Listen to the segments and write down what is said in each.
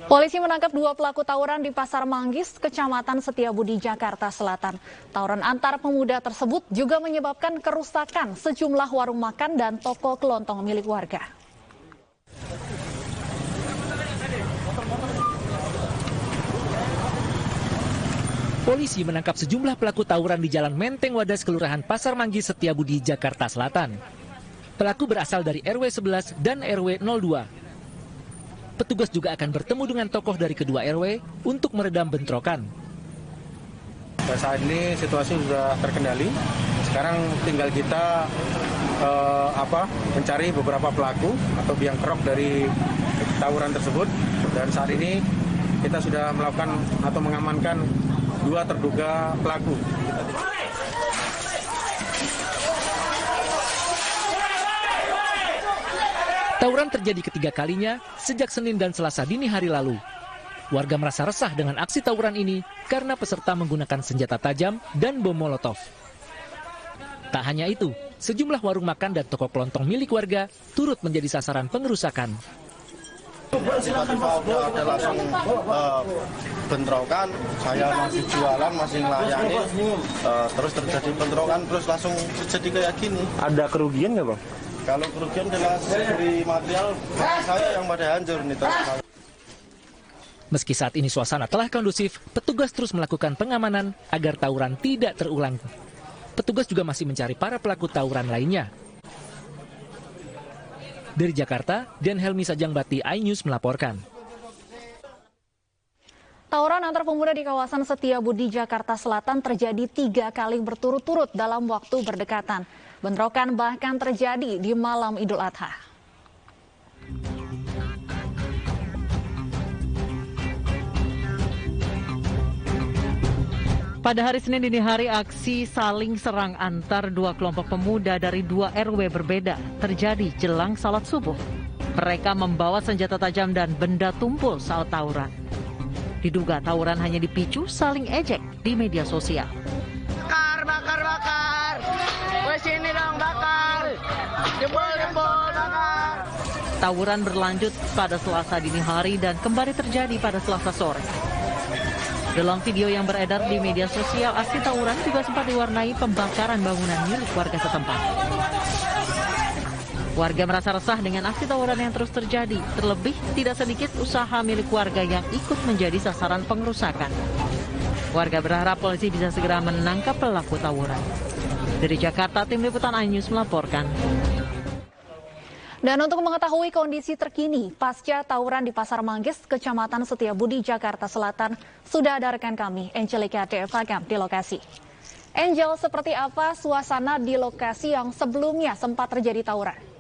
Polisi menangkap 2 pelaku tawuran di Pasar Manggis, Kecamatan Setiabudi, Jakarta Selatan. Tawuran antar pemuda tersebut juga menyebabkan kerusakan sejumlah warung makan dan toko kelontong milik warga. Polisi menangkap sejumlah pelaku tawuran di Jalan Menteng Wadas, Kelurahan Pasar Manggis, Setiabudi, Jakarta Selatan. Pelaku berasal dari RW 11 dan RW 02. Petugas juga akan bertemu dengan tokoh dari kedua RW untuk meredam bentrokan. Saat ini situasi sudah terkendali. Sekarang tinggal kita mencari beberapa pelaku atau biang kerok dari tawuran tersebut. Dan saat ini kita sudah melakukan atau mengamankan 2 terduga pelaku. Tawuran terjadi ketiga kalinya sejak Senin dan Selasa dini hari lalu. Warga merasa resah dengan aksi tawuran ini karena peserta menggunakan senjata tajam dan bom molotov. Tak hanya itu, sejumlah warung makan dan toko kelontong milik warga turut menjadi sasaran pengerusakan. Tiba-tiba ada langsung bentrokan, saya masih jualan, masih melayani, terus terjadi bentrokan, terus langsung terjadi kayak gini. Ada kerugian nggak, Bang? Kalau kerugian jelas dari material saya yang pada hancur nih. Meski saat ini suasana telah kondusif, petugas terus melakukan pengamanan agar tawuran tidak terulang. Petugas juga masih mencari para pelaku tawuran lainnya. Dari Jakarta, Dan Helmi Sajangbati, iNews melaporkan. Tawuran antar pemuda di kawasan Setiabudi, Jakarta Selatan terjadi 3 kali berturut-turut dalam waktu berdekatan. Bentrokan bahkan terjadi di malam Idul Adha. Pada hari Senin dini hari, aksi saling serang antar 2 kelompok pemuda dari 2 RW berbeda terjadi jelang salat subuh. Mereka membawa senjata tajam dan benda tumpul saat tawuran. Diduga tawuran hanya dipicu saling ejek di media sosial. Bakar! Sini dong, bakar! Jebol, bakar! Tawuran berlanjut pada Selasa dini hari dan kembali terjadi pada Selasa sore. Dalam video yang beredar di media sosial, aksi tawuran juga sempat diwarnai pembakaran bangunan milik warga setempat. Warga merasa resah dengan aksi tawuran yang terus terjadi, terlebih tidak sedikit usaha milik warga yang ikut menjadi sasaran pengerusakan. Warga berharap polisi bisa segera menangkap pelaku tawuran. Dari Jakarta, Tim Liputan iNews melaporkan. Dan untuk mengetahui kondisi terkini pasca tawuran di Pasar Manggis, Kecamatan Setiabudi, Jakarta Selatan, sudah ada rekan kami, Angelika Devagam, di lokasi. Angel, seperti apa suasana di lokasi yang sebelumnya sempat terjadi tawuran?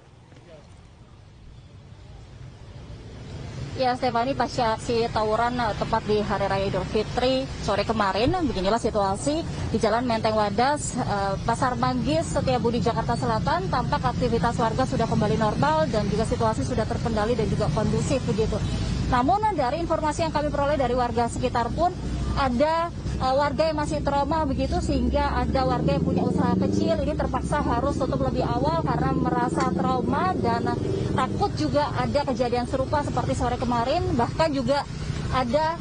Ya, Stefani, pasca aksi tawuran tepat di Hari Raya Idul Fitri sore kemarin, beginilah situasi di Jalan Menteng Wadas, Pasar Manggis, Setiabudi, Jakarta Selatan. Tampak aktivitas warga sudah kembali normal dan juga situasi sudah terkendali dan juga kondusif begitu. Namun dari informasi yang kami peroleh dari warga sekitar pun ada warga yang masih trauma begitu, sehingga ada warga yang punya usaha kecil ini terpaksa harus tutup lebih awal karena merasa trauma dan takut juga ada kejadian serupa seperti sore kemarin. Bahkan juga ada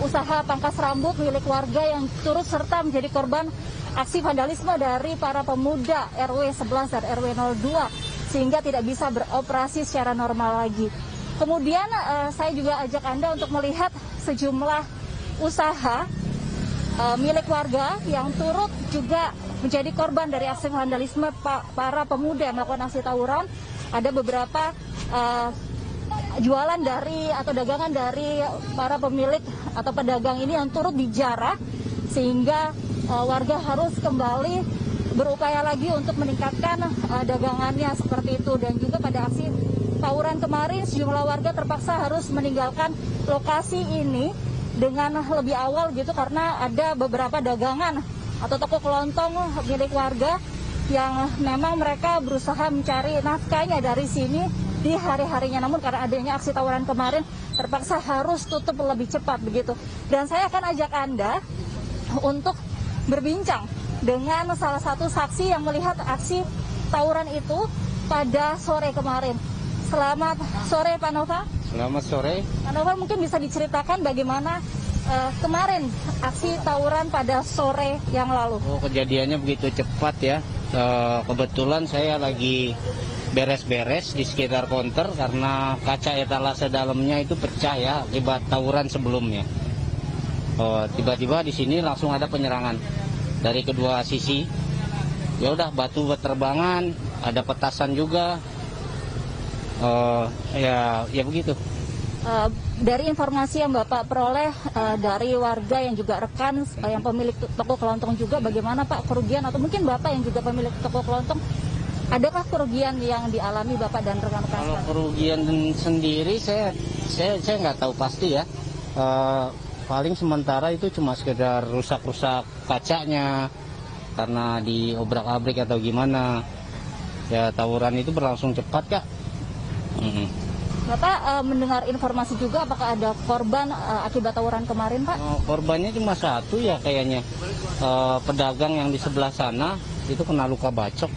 usaha pangkas rambut milik warga yang turut serta menjadi korban aksi vandalisme dari para pemuda RW 11 dan RW 02 sehingga tidak bisa beroperasi secara normal lagi. Kemudian saya juga ajak Anda untuk melihat sejumlah usaha milik warga yang turut juga menjadi korban dari aksi vandalisme para pemuda yang melakukan aksi tawuran. Ada beberapa jualan dari atau dagangan dari para pemilik atau pedagang ini yang turut dijarah sehingga warga harus kembali berupaya lagi untuk meningkatkan dagangannya seperti itu. Dan juga pada aksi tawuran kemarin sejumlah warga terpaksa harus meninggalkan lokasi ini dengan lebih awal gitu karena ada beberapa dagangan atau toko kelontong milik warga yang memang mereka berusaha mencari nafkahnya dari sini di hari-harinya. Namun karena adanya aksi tawuran kemarin terpaksa harus tutup lebih cepat begitu. Dan saya akan ajak Anda untuk berbincang dengan salah satu saksi yang melihat aksi tawuran itu pada sore kemarin. Selamat sore Pak Nova. Selamat sore. Pak Novel, mungkin bisa diceritakan bagaimana kemarin aksi tawuran pada sore yang lalu? Oh, kejadiannya begitu cepat ya. Kebetulan saya lagi beres-beres di sekitar konter karena kaca etalase dalamnya itu pecah ya akibat tawuran sebelumnya. Tiba-tiba di sini langsung ada penyerangan dari kedua sisi. Ya udah, batu berterbangan, ada petasan juga. Ya begitu. Dari informasi yang Bapak peroleh dari warga yang juga rekan yang pemilik toko kelontong juga, bagaimana Pak kerugian, atau mungkin Bapak yang juga pemilik toko kelontong, adakah kerugian yang dialami Bapak dan rekan-rekan? Kalau kerugian sendiri saya nggak tahu pasti ya. Paling sementara itu cuma sekedar rusak-rusak kacanya karena diobrak-abrik atau gimana. Ya tawuran itu berlangsung cepat Kak. Bapak mendengar informasi juga apakah ada korban akibat tawuran kemarin, Pak? Korbannya cuma satu ya kayaknya. Pedagang yang di sebelah sana itu kena luka bacok.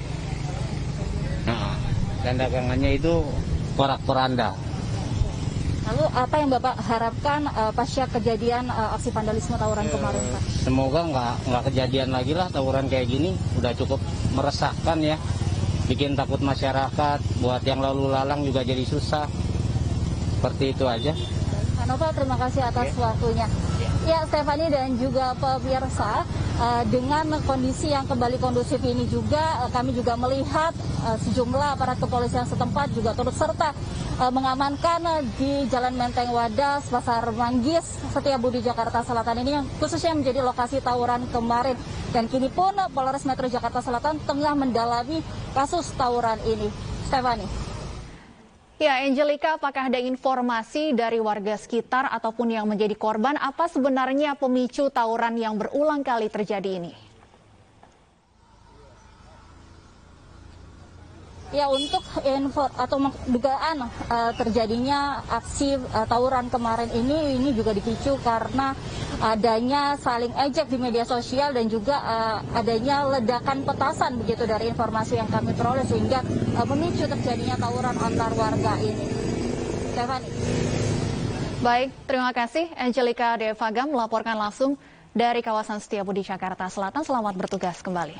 Nah, dan dagangannya itu porak-poranda. Lalu apa yang Bapak harapkan pasca kejadian aksi vandalisme tawuran kemarin, Pak? Semoga nggak kejadian lagi lah tawuran kayak gini. Udah cukup meresahkan ya. Bikin takut masyarakat, buat yang lalu lalang juga jadi susah. Seperti itu aja. Pak Novel, terima kasih atas waktunya. Ya, Stephanie dan juga pemirsa, dengan kondisi yang kembali kondusif ini juga, kami juga melihat sejumlah aparat kepolisian setempat juga turut serta mengamankan di Jalan Menteng Wadas, Pasar Manggis, Setiabudi, Jakarta Selatan ini yang khususnya menjadi lokasi tawuran kemarin. Dan kini pun Polres Metro Jakarta Selatan tengah mendalami kasus tawuran ini. Stephanie. Ya, Angelica, apakah ada informasi dari warga sekitar ataupun yang menjadi korban, apa sebenarnya pemicu tawuran yang berulang kali terjadi ini? Ya, untuk info atau dugaan terjadinya aksi tawuran kemarin ini juga dipicu karena adanya saling ejek di media sosial dan juga adanya ledakan petasan begitu dari informasi yang kami peroleh sehingga memicu terjadinya tawuran antar warga ini. Stephanie. Baik, terima kasih Angelica Devagam melaporkan langsung dari kawasan Setiabudi, Jakarta Selatan. Selamat bertugas kembali.